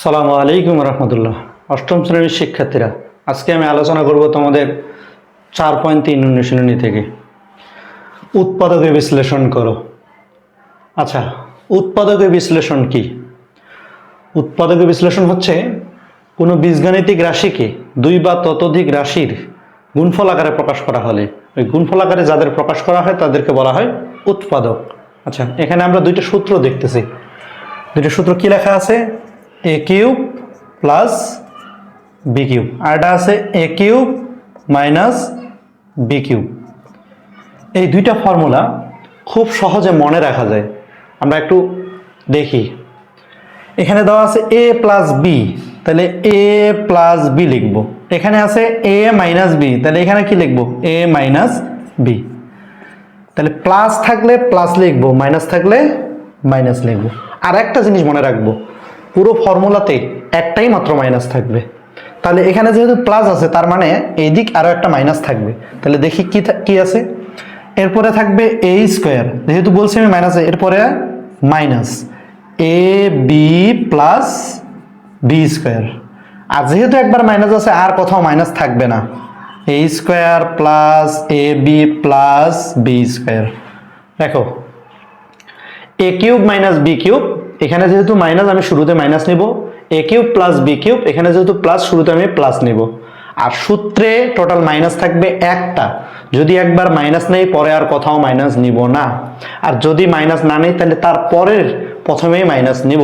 সালামু আলাইকুম রহমতুল্লাহ। অষ্টম শ্রেণীর শিক্ষার্থীরা, আজকে আমি আলোচনা করব তোমাদের 4.3 অনুশীলনী থেকে উৎপাদকের বিশ্লেষণ করো। আচ্ছা, উৎপাদকের বিশ্লেষণ কি? উৎপাদকের বিশ্লেষণ হচ্ছে কোনো বীজগাণিতিক রাশিকে দুই বা ততোধিক রাশির গুণফল আকারে প্রকাশ করা হলে ওই গুণফল আকারে যাদের প্রকাশ করা হয় তাদেরকে বলা হয় উৎপাদক। আচ্ছা, এখানে আমরা দুইটা সূত্র দেখতেছি। দুইটা সূত্র কি লেখা আছে? এ কিউব প্লাস বি কিউব, আর এটা আছে এ কিউব মাইনাস বি কিউব। এই দুইটা ফর্মুলা খুব সহজে মনে রাখা যায়। আমরা একটু দেখি, এখানে দেওয়া আছে এ প্লাস বি, তাহলে এ প্লাস বি লিখব। এখানে আছে এ মাইনাস বি, তাহলে এখানে কি লিখব? এ মাইনাস বি। তাহলে প্লাস থাকলে প্লাস লিখব, মাইনাস থাকলে মাইনাস লিখব। আর একটা জিনিস মনে রাখবো, পুরো ফর্মুলাতে একটাই মাত্র মাইনাস থাকবে। তাহলে এখানে যেহেতু প্লাস আছে তার মানে এই দিক আরও একটা মাইনাস থাকবে। তাহলে দেখি কি আছে। এরপরে থাকবে এ স্কোয়ার, যেহেতু বলছি আমি মাইনাসে, এরপরে minus A B plus B square. আর যেহেতু একবার মাইনাস আছে আর কোথাও মাইনাস থাকবে না। এ স্কোয়ার প্লাস এ বি প্লাস বি স্কোয়ার। দেখো, এ কিউব মাইনাস বি কিউব, এখানে যেহেতু মাইনাস আমি শুরুতে মাইনাস নিব। এ কিউব প্লাস বি কিউব, এখানে যেহেতু প্লাস শুরুতে আমি প্লাস নিব। আর সূত্রে টোটাল মাইনাস থাকবে একটা। যদি একবার মাইনাস নেই পরে আর কোথাও মাইনাস নিব না। আর যদি মাইনাস না নেই তাহলে তার পরের প্রথমেই মাইনাস নিব।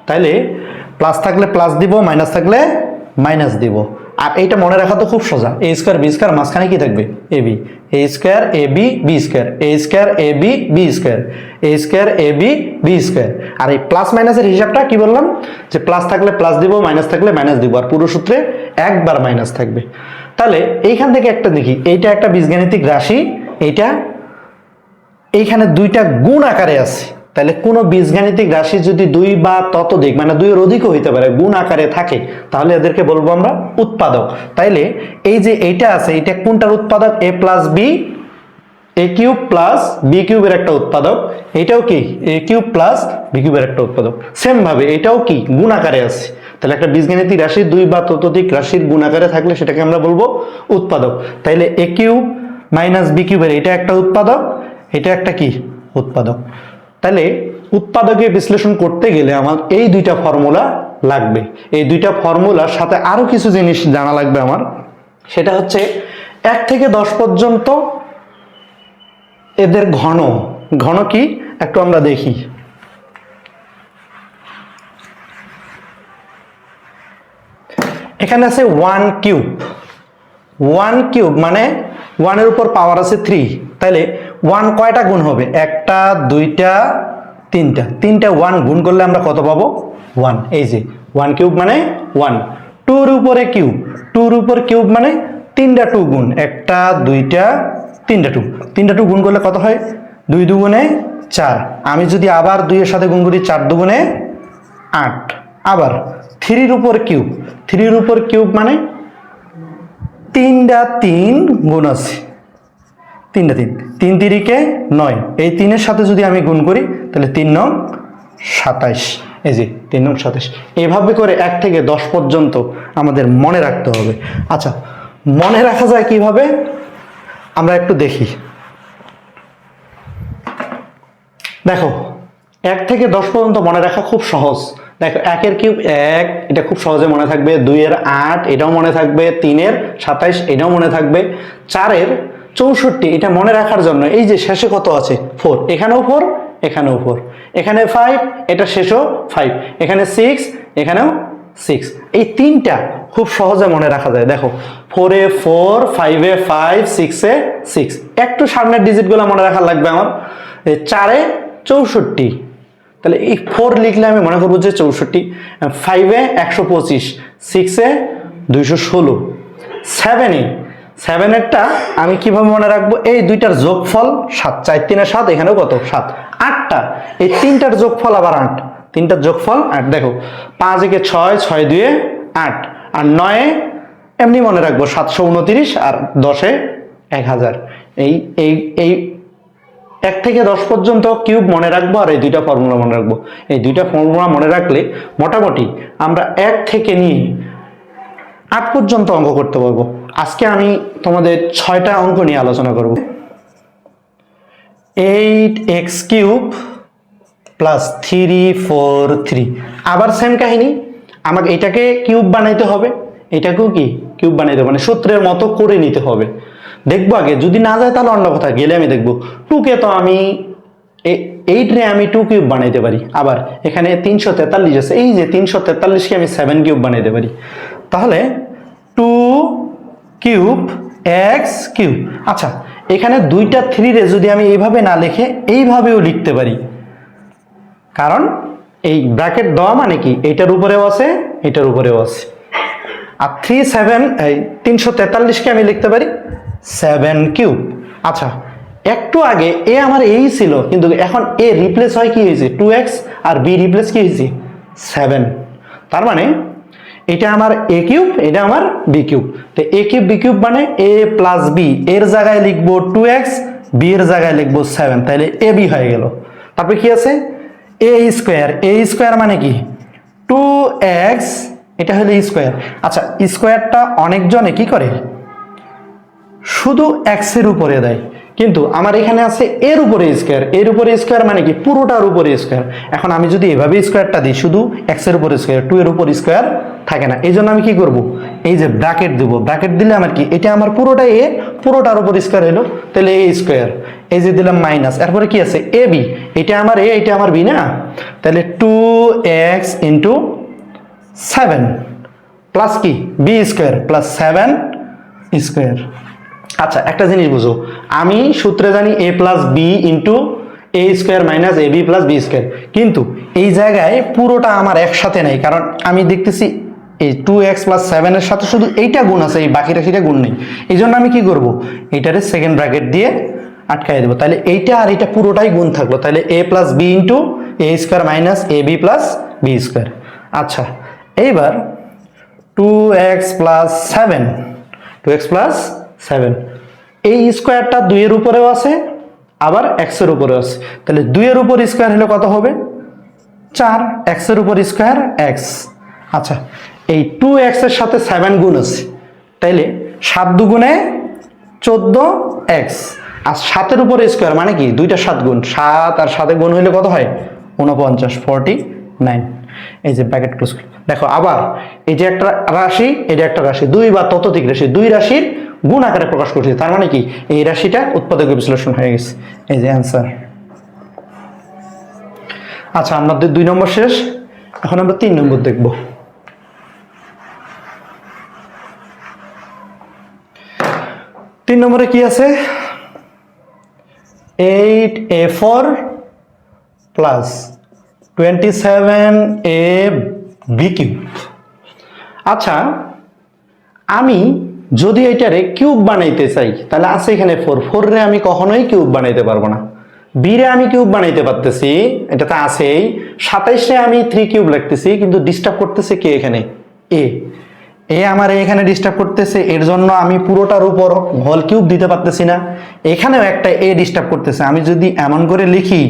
তাইলে প্লাস থাকলে প্লাস দিব, মাইনাস থাকলে মাইনাস দিব। আর এইটা মনে রাখা তো খুব সোজা। এ স্কোয়ার বি স্কোয়ার, মাঝখানে কি থাকবে? A B. A square A B B square, A square A B B square, A square A B B square. আর এই প্লাস মাইনাসের হিসাবটা কি বললাম? যে প্লাস থাকলে প্লাস দিব, মাইনাস থাকলে মাইনাস দিব। আর পুরো সূত্রে একবার মাইনাস থাকবে। তাহলে এইখান থেকে একটা দেখি, এইটা একটা বীজগাণিতিক রাশি, এইটা এইখানে দুইটা গুণ আকারে আছে। তাহলে কোনো বীজগাণিতিক রাশি যদি দুই বা ততোধিক মানে দুইয়ের অধিকও হইতে পারে, গুণ আকারে থাকে, তাহলে এদেরকে বলবো আমরা উৎপাদক। তাইলে এই যে এইটা আছে, এটা কোনটার উৎপাদক? এ প্লাস বি, এ কিউব প্লাস বি কিউবের একটা উৎপাদক। এটাও কি এ কিউব প্লাস বি কিউবের একটা উৎপাদক। সেম ভাবে এটাও কি গুণ আকারে আছে। তাহলে একটা বীজগাণিতিক রাশি দুই বা ততোধিক রাশির গুণ আকারে থাকলে সেটাকে আমরা বলবো উৎপাদক। তাইলে এ কিউব মাইনাস বি কিউবের এটা একটা উৎপাদক, এটা একটা কি উৎপাদক। তাহলে উৎপাদকে বিশ্লেষণ করতে গেলে আমার এই দুইটা ফর্মুলা লাগবে। এই দুইটা ফর্মুলার সাথে আরো কিছু জিনিস জানা লাগবে আমার। সেটা হচ্ছে 1 থেকে 10 পর্যন্ত এদের ঘন। ঘন কি একটু আমরা দেখি। এখানে আছে 1 কিউব। 1 কিউব মানে 1 এর উপর পাওয়ার আছে 3। তাহলে 1 কয়টা গুণ হবে? একটা, দুইটা, তিনটা। তিনটা 1 গুণ করলে আমরা কত পাবো? 1। এই যে 1 কিউব মানে 1। 2 এর উপরে কিউব, 2 এর উপর কিউব মানে তিনটা 2 গুণ, একটা, দুইটা, তিনটা 2। তিনটা 2 গুণ করলে কত হয়? 2 দুগুণে 4। আমি যদি আবার 2 এর সাথে গুণ করি, 4 দুগুণে 8। আবার 3 এর উপর কিউব, 3 এর উপর কিউব মানে তিনটা 3 গুণ আছে, তিনটা 3, 3 তিরিকে 9। এই 3 এর সাথে যদি আমি গুণ করি তাহলে 3 নং 27। এই যে 3 নং 27। এইভাবে করে 1 থেকে 10 পর্যন্ত আমাদের মনে রাখতে হবে। আচ্ছা, মনে রাখা যায় কিভাবে আমরা একটু দেখি। দেখো, 1 থেকে 10 পর্যন্ত মনে রাখা খুব সহজ। দেখো, 1 এর কিউব 1, এটা খুব সহজে মনে থাকবে। 2 এর 8, এটাও মনে থাকবে। 3 এর 27, এটাও মনে থাকবে। 4 এর 64, এটা মনে রাখার জন্য এই যে শেষে কত আছে? 4। এখানেও 4, এখানেও 4। এখানে 5, এটা শেষও 5। এখানে 6, এখানেও 6। এই তিনটা খুব সহজে মনে রাখা যায়। দেখো, 4 এ 4, 5 এ 5, 6 এ 6। একটু সামনের ডিজিটগুলো মনে রাখা লাগবে আমার। 4 এ 64, তাহলে এই 4 লিখলে আমি মনে করবো যে 64। 5 এ 125, 6 এ 216। 7 এ 7 এরটা আমি কিভাবে মনে রাখবো? এই দুইটার যোগফল 7, 4 3 7, এখানেও কত? 7। 8টা, এই তিনটার যোগফল আবার 8, তিনটার যোগফল 8। দেখো, 5 একে 6, 6 2 এ 8, আর 9 এ এমনি মনে রাখবো 729, আর 10 এ 1000। এই এই এই 1 থেকে 10 পর্যন্ত কিউব মনে রাখবো আর এই দুইটা ফর্মুলা মনে রাখবো। এই দুইটা ফর্মুলা মনে রাখলে মোটামুটি আমরা 1 থেকে নিয়ে 8 পর্যন্ত অঙ্ক করতে পারবো। আজকে আমি তোমাদের 6টা অঙ্ক নিয়ে আলোচনা করব। 8x কিউব প্লাস 3 4 3, আবার সেম কাহিনী, আমাকে এটাকে কিউব বানাইতে হবে, এটাকেও কি কিউব বানাইতে হবে, মানে সূত্রের মতো করে নিতে হবে। দেখবো আগে, যদি না যায় তাহলে অন্য কথা, গেলে আমি দেখবো 2 কে তো আমি 8 রে আমি 2 কিউব বানাইতে পারি। আবার এখানে 343 আছে, এই যে 343 কে আমি 7 কিউব বানাইতে পারি। তাহলে 2 কিউব এক্স কিউব। আচ্ছা, এখানে দুইটা 3 রে যদি আমি এইভাবে না লিখে এইভাবেও লিখতে পারি, কারণ এই ব্র্যাকেট দেওয়া মানে কি এটার উপরেও আছে এটার উপরেও আছে। আর 343 কে আমি লিখতে পারি 7 কিউব। আচ্ছা, একটু আগে এ আমার এই ছিল, কিন্তু এখন এ রিপ্লেস হয় কি হয়েছে 2x, আর বি রিপ্লেস কি হয়েছে 7। তার মানে এটা আমার এ কিউব, এটা আমার বি কিউব। তো এ কিউব বি কিউব মানে এ প্লাস বি, এর জায়গায় লিখবো 2x, বি এর জায়গায় লিখবো 7, তাহলে এ বি হয়ে গেল। তারপরে কি আছে এ স্কোয়ার, এ স্কোয়ার মানে কি 2x, এটা হলো স্কোয়ার। আচ্ছা, স্কোয়ারটা অনেকজনে কি করে শুধু এক্স এর উপরে দেয়, কিন্তু আমার এখানে আছে এর উপরে স্কোয়ার, এর উপরে স্কোয়ার মানে কি পুরোটার উপরে স্কোয়ার। এখন আমি যদি এভাবে স্কোয়ারটা দিই শুধু এক্স এর উপরে স্কোয়ার, 2 এর উপর স্কোয়ার থাকে না, এই জন্য আমি কি করব এই যে ব্র্যাকেট দেবো, ব্র্যাকেট দিলে আমার কি এটা আমার পুরোটাই এ, পুরোটার উপর স্কোয়ার হলো, তাহলে এ স্কোয়ার, এই যে দিলাম মাইনাস, এরপরে কি আছে এ বি, এটা আমার এ এটা আমার বি না, তাহলে 2x ইন্টু 7 প্লাস কি বি স্কোয়ার প্লাস 7 স্কোয়ার। আচ্ছা, একটা জিনিস বুঝো, আমি সূত্রে জানি a plus B into A square minus A B plus B square, কিন্তু এই জায়গায় পুরোটা আমার একসাথে নেই, কারণ আমি দেখতেছি এই 2x প্লাস 7 এর সাথে শুধু এইটা গুণ আছে, এই বাকি রাশিটা গুণ নেই। এই জন্য আমি কি করব এইটারে সেকেন্ড ব্র্যাকেট দিয়ে আটকাই দেবো, তাহলে এইটা আর এটা পুরোটাই গুণ থাকলো, তাহলে a plus B into A square minus A B plus B square. আচ্ছা, এইবার 2x প্লাস 7, 2x প্লাস 7, এই স্কোয়ারটা 2 এর উপরেও আছে আবার x এর উপরেও আছে, তাহলে 2 এর উপর স্কোয়ার হলে কত হবে 4, x এর উপর স্কোয়ার x। আচ্ছা, এই 2x এর সাথে 7 গুণ আছে, তাইলে 7 দুগুণে 14x, আর 7 এর উপর স্কোয়ার মানে কি দুইটা 7 গুণ, 7 আর 7 গুণ হইলে কত হয় 49, 49। এই যে ব্র্যাকেট ক্লোজ। দেখো আবার এই যে একটা রাশি, এটা একটা রাশি, 2 বা ততোধিক রাশি, 2 রাশির গুণ আকারে প্রকাশ করছি, তার মানে কি এই রাশিটা উৎপাদক বিশ্লেষণ হয়ে গেছে, এই যে অ্যান্সার। আচ্ছা, আমাদের 2 নম্বর শেষ, এখন আমরা 3 নম্বর দেখব। 3 নম্বরে কি আছে 8a4 প্লাস 27ab কিউব। আচ্ছা, আমি যদি এটারে কিউব বানাইতে চাই, তাহলে আছে এখানে 4, 4 রে আমি কখনোই কিউব বানাইতে পারবো না, বি রে আমি কিউব বানাইতে পারতেছি, এটা তো আছেই, 27 রে আমি 3 কিউব লিখতেছি, কিন্তু ডিস্টার্ব করতেছে কে এখানে এ, আমার এখানে ডিস্টার্ব করতেছে, এর জন্য আমি পুরোটার উপর হোল কিউব দিতে পারতেছি না, এখানেও একটা এ ডিস্টার্ব করতেছে। আমি যদি এমন করে লিখি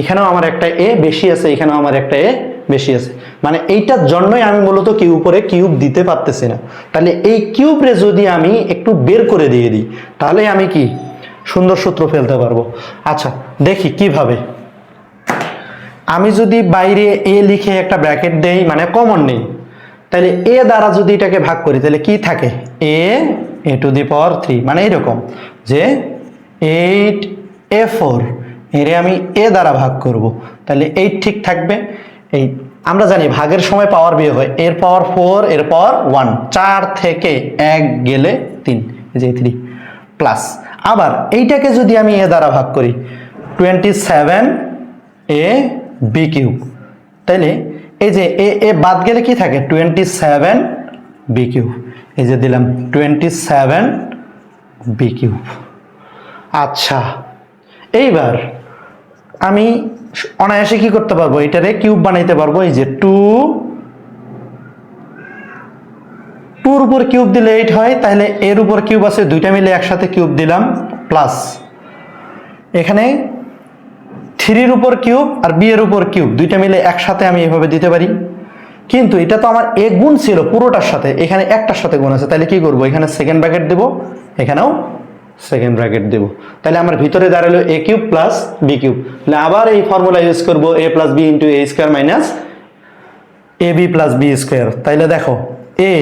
এখানেও আমার একটা এ বেশি আছে, এখানেও আমার একটা এ বেশি আছে, মানে এইটার জন্যই আমি মূলত কিউব উপরে কিউব দিতে পারতেছি না। তাহলে এই কিউব রে যদি আমি একটু বের করে দিয়ে দিই, তাহলে আমি কি সুন্দর সূত্র ফেলতে পারবো। আচ্ছা, দেখি কিভাবে। আমি যদি বাইরে এ লিখে একটা ব্র্যাকেট দেই, মানে কমন নেই, তাহলে এ দ্বারা যদি এটাকে ভাগ করি, তাহলে কি থাকে a টু দি পাওয়ার 3, মানে এরকম যে 8a4 এর আমি এ দ্বারা ভাগ করব, তাহলে 8 ঠিক থাকবে। এই আমরা জানি ভাগের সময় পাওয়ার বিয়োগ হয়, এর পাওয়ার 4 এর পাওয়ার 1, 4 থেকে 1 গেলে 3, এই যে 3 প্লাস, আবার এইটাকে যদি আমি এ দ্বারা ভাগ করি 27ab কিউব, তাইলে এই যে এ বাদ গেলে কি থাকে 27b কিউব, এই যে দিলাম 27b কিউব। আচ্ছা, এইবার আমি অনায়াসে কি করতে পারবো, এটারে কিউব বানাইতে পারবো। এই যে 2 উপর কিউব দিলে 8 হয়, তাহলে এর উপর কিউব আছে, দুইটা মিলে একসাথে কিউব দিলাম, প্লাস এখানে 3 উপর কিউব আর বি এর উপর কিউব দুইটা মিলে একসাথে আমি এভাবে দিতে পারি, কিন্তু এটা তো আমার এ গুণ ছিল পুরোটার সাথে, এখানে একটার সাথে গুণ আছে, তাহলে কি করব, এখানে সেকেন্ড ব্র্যাকেট দেব, এখানেও সেকেন্ড ব্র্যাকেট দেব, তাহলে আমার ভিতরে দাঁড়ালো এ কিউব প্লাস বি কিউব। তাহলে আবার এই ফর্মুলা ইউজ করব এ plus B into A square minus A B plus B square. তাইলে দেখো এ,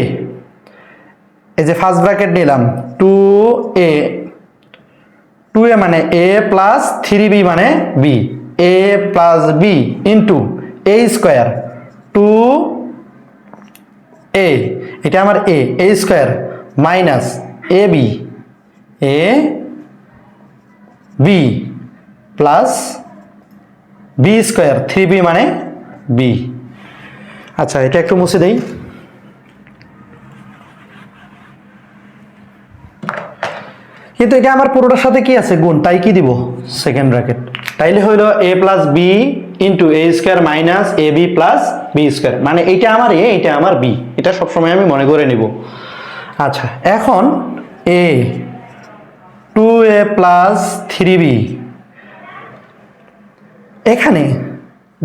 এই যে ফার্স্ট ব্র্যাকেট নিলাম 2a, 2a মানে a প্লাস 3b মানে b, a plus b into a square 2a, এটা আমার a square minus A B plus B square 3b মানে b। আচ্ছা এটা একটু মুছে দেই। কিন্তু এটা আমার পুরোটার সাথে কি আছে গুণ, তাই কি দিব সেকেন্ড ব্র্যাকেট। তাইলে হইল এ plus B into A square minus A B plus B square, মানে এইটা আমার এ, এটা আমার বি, এটা সবসময় আমি মনে করে নিব। আচ্ছা এখন এ 2a প্লাস 3b, এখানে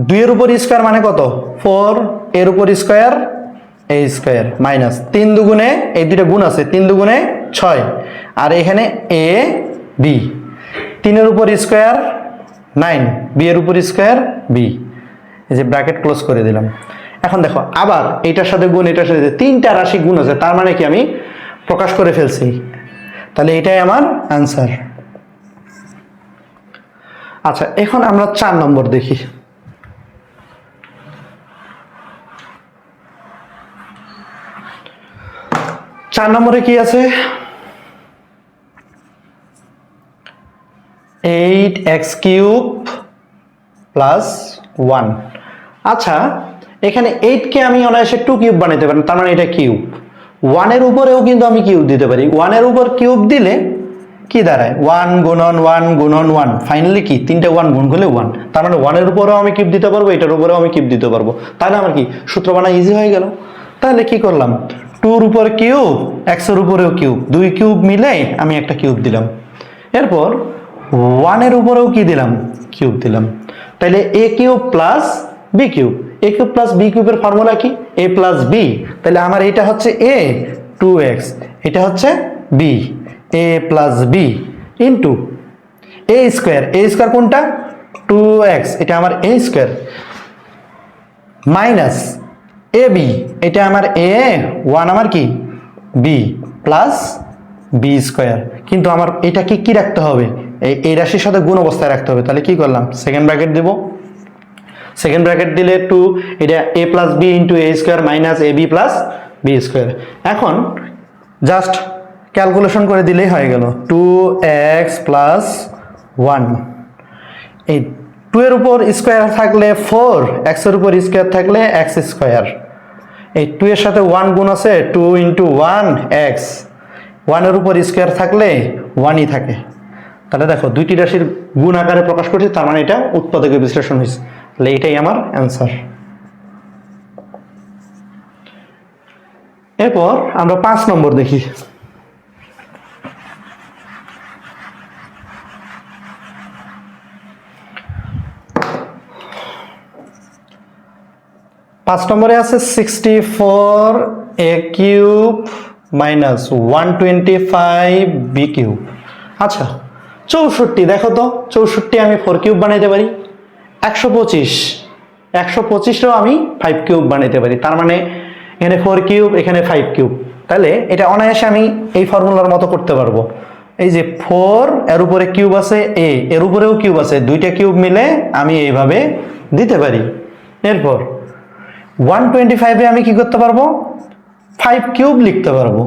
2 এর উপর স্কোয়ার মানে কত 4, এর উপর স্কোয়ার এ স্কোয়ার মাইনাস 3 দুগুণে, এই দুইটা গুণ আছে, 3 দুগুণে 6, আর এখানে এ বি 3 এর উপর স্কোয়ার 9, বি এর উপর স্কোয়ার বি, এই যে ব্র্যাকেট ক্লোজ করে দিলাম। এখন দেখো আবার এইটার সাথে গুণ, এটার সাথে 3টা রাশি গুণ আছে, তার মানে কি আমি প্রকাশ করে ফেলছি, তাহলে এটাই আমার অ্যান্সার। আচ্ছা এখন আমরা 4 নম্বর দেখি। 4 নম্বরে কি আছে, 8x কিউব প্লাস 1। আচ্ছা এখানে 8 কে আমি অনায়াসে 2 কিউব বানাইতে পারি, তার মানে এটা কিউব। 1 এর উপরেও কিন্তু আমি কিউব দিতে পারি, 1 এর উপর কিউব দিলে কি দাঁড়ায় 1 গুণন 1 গুণন 1, ফাইনালি কি 3টে 1 গুণ করলে 1, তার মানে 1 এর উপরেও আমি কিউব দিতে পারবো, এটার উপরেও আমি কিউব দিতে পারবো, তাহলে আমার কি সূত্র বানা ইজি হয়ে গেল। তাহলে কি করলাম 2 এর উপর কিউব, x এর উপরেও কিউব, 2 কিউব মিলে আমি একটা কিউব দিলাম, এরপর 1 এর উপরেও কি দিলাম কিউব দিলাম, তাহলে a cube plus b cube, a cube plus b কিউবের ফর্মুলা কি a প্লাস b, তাহলে আমার এটা হচ্ছে a 2x, এটা হচ্ছে b a plus b into a square, a square কোনটা 2x, এটা আমার a square minus A B, এটা আমার এ 1 আমার কি বি প্লাস বি স্কোয়ার, কিন্তু আমার এটা কি রাখতে হবে, এই রাশির সাথে গুণ অবস্থায় রাখতে হবে, তাহলে কি করলাম সেকেন্ড ব্র্যাকেট দেব, সেকেন্ড ব্র্যাকেট দিলে 2, এটা a plus B into A square minus A B plus B square. এখন জাস্ট ক্যালকুলেশন করে দিলেই হয়ে গেল 2x প্লাস 1, এই 2 এর উপর স্কোয়ার থাকলে 4, x এর উপর স্কোয়ার থাকলে x স্কোয়ার, এই 2 এর সাথে 1 গুণ আছে 2 ইন্টু 1 x, 1 এর উপর স্কোয়ার থাকলে 1ই থাকে, তাহলে দেখো দুইটি রাশির গুণ আকারে প্রকাশ করছি, তার মানে এটা উৎপাদকের বিশ্লেষণ হয়েছে, তাহলে এটাই আমার অ্যান্সার। এরপর আমরা 5 নম্বর দেখি। 5 নম্বরে আছে 64a cube minus 125b cube. আচ্ছা 64, দেখো তো 64 আমি 4 কিউব বানাইতে পারি, 125ও আমি 5 কিউব বানাইতে পারি, তার মানে এখানে 4 কিউব এখানে 5 কিউব, তাহলে এটা অনায়াসে আমি এই ফর্মুলার মতো করতে পারবো। এই যে 4 এর উপরে কিউব আছে, এর উপরেও কিউব আছে, দুইটা কিউব মিলে আমি এইভাবে দিতে পারি। এরপর 125 এ আমি কি করতে পারবো 5 কিউব লিখতে পারবো,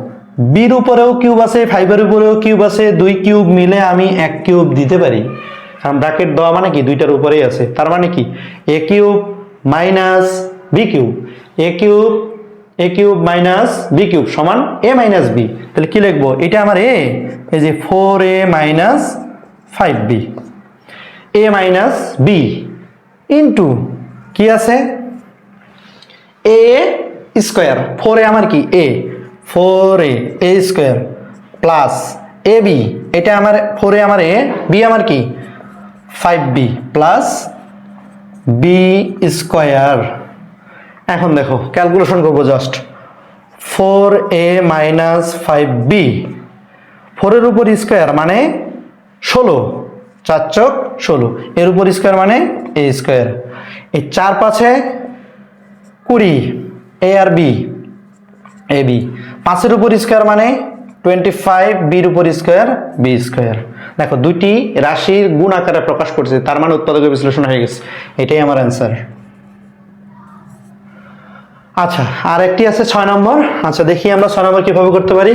বির উপরেও কিউব আছে 5 এর উপরেও কিউব আছে, 2 কিউব মিলে আমি 1 কিউব দিতে পারি, কারণ ব্র্যাকেট দেওয়া মানে কি দুইটার উপরেই আছে, তার মানে কি a cube minus b cube, a cube minus b cube সমান a মাইনাস b, তাহলে কি লিখবো এটা আমার a, এই যে 4a minus 5b, a minus b into কি আছে a স্কোয়ার, 4a আমার কি a, 4a square plus ab, এটা আমার 4a আমার a, b আমার কি 5b প্লাস বি স্কোয়ার। এখন দেখো ক্যালকুলেশন করবো জাস্ট 4a মাইনাস 5b, 4-এর উপর স্কোয়ার মানে 16, 4 চক 16, এর উপর স্কোয়ার মানে a স্কোয়ার, এই 4 5-এ 20, a আর b, ab, 5-এর উপর স্কোয়ার মানে 25, বির উপর স্কোয়ার বি স্কোয়ার। দেখো দুইটি রাশির গুণ আকারে প্রকাশ করছে, তার মানে উৎপাদকের বিশ্লেষণ হয়ে গেছে, এটাই আমার অ্যান্সার। আচ্ছা আর একটি আছে 6 নম্বর। আচ্ছা দেখি আমরা 6 নম্বর কিভাবে করতে পারি।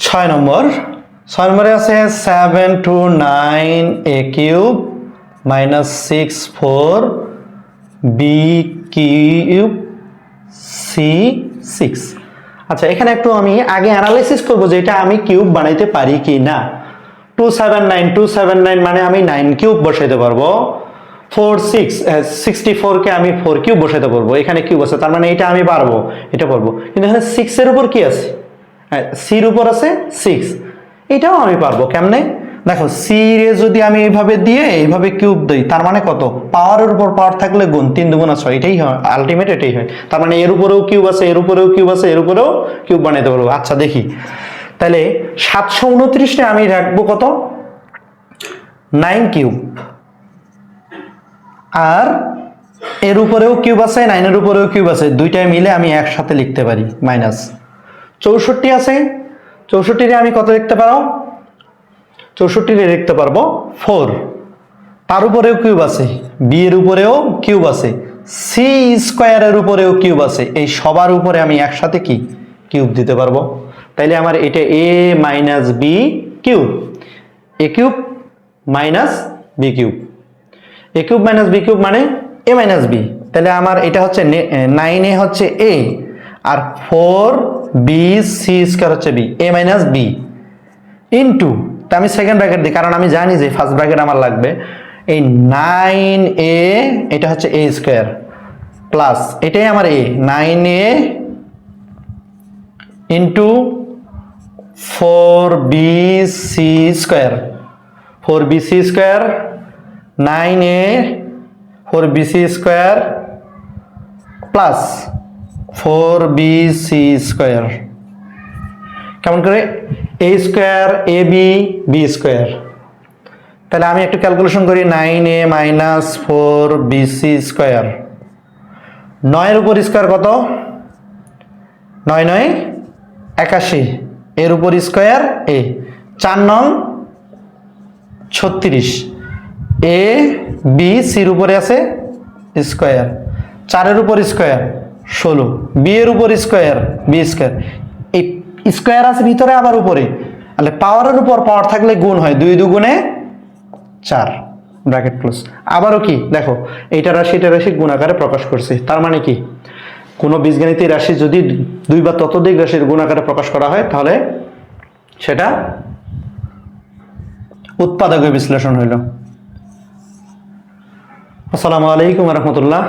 ছয় নম্বরে আছে 7 to 9a cube minus 6 4 b cube c 6। আচ্ছা এখানে একটু আমি আগে অ্যানালাইসিস করব যে এটা আমি কিউব বানাইতে পারি কি না। 279 মানে আমি 9 কিউব বসাইতে পারবো, 64 কে আমি 4 কিউব বসাইতে পারবো, এখানে কিউব আছে তার মানে এটা আমি পারবো, এটা পারবো। কিন্তু এখানে 6 এর উপর কি আছে, সির উপর আছে 6, এটাও আমি পারবো। কেমনে দেখো, সি রে যদি আমি এইভাবে দিয়ে এইভাবে কিউব দিই তার মানে কত, পাওয়ারের উপর পাওয়ার থাকলে গুণ, 3 2 6, এটাই হয় আলটিমেট, এটাই হয়। তার মানে এর উপরেও কিউব আছে, এর উপরেও কিউব আছে, এর উপরেও কিউব বানাইতে পারবো। আচ্ছা দেখি তাহলে 729 আমি রাখবো কত, 9 কিউব, আর এর উপরেও কিউব আছে, 9 এর উপরেও কিউব আছে, দুইটাই মিলে আমি একসাথে লিখতে পারি মাইনাস 64 আছে, 64 আমি কত লিখতে পারো, 64 লিখতে পারবো 4, তার উপরেও কিউব আছে, বি এর উপরেও কিউব আছে, সি স্কোয়ারের উপরেও কিউব আছে, এই সবার উপরে আমি একসাথে কি কিউব দিতে পারবো। তাইলে আমার এটা এ মাইনাস বি কিউব, এ কিউব মাইনাস বি কিউব, এ কিউব মাইনাস বি কিউব মানে এ মাইনাস বি। তাহলে আমার এটা হচ্ছে 9a হচ্ছে এ, আর 4b সি স্কয়ার হচ্ছে বি, এ মাইনাস বি ইন্টু, তা আমি সেকেন্ড ব্র্যাকেট দিই কারণ আমি জানি যে ফার্স্ট ব্র্যাকেট আমার লাগবে। এই 9a এটা হচ্ছে এ স্কয়ার প্লাস এটাই আমার A, 9a into 4bc square, 4bc square 9a 4bc square plus 4bc square, কেমন করে, a square A B B square. তাহলে আমি একটু ক্যালকুলেশন করি, 9a মাইনাস 4bc স্কয়ার, 9 এর উপর স্কয়ার কত, 9 9 81, এর উপর স্কয়ার এ, 4 9 36, এ বি সির উপরে আছে স্কয়ার, 4 এর উপর স্কয়ার 16, বি এর উপর স্কয়ার বি স্কয়ার, এই স্কয়ার আছে ভিতরে আবার উপরে, তাহলে পাওয়ারের উপর পাওয়ার থাকলে গুণ হয়, 2 2 গুণে 4 ব্র্যাকেট ক্লোজ। আবারও কি দেখো, এইটা রাশি এটা রাশি গুণ আকারে প্রকাশ করছে, তার মানে কি কোনো বীজগণিতের রাশি যদি 2 বা ততোধিক রাশির গুণ আকারে প্রকাশ করা হয় তাহলে সেটা উৎপাদকের বিশ্লেষণ হইল। আসসালামু আলাইকুম ওয়া রাহমাতুল্লাহ।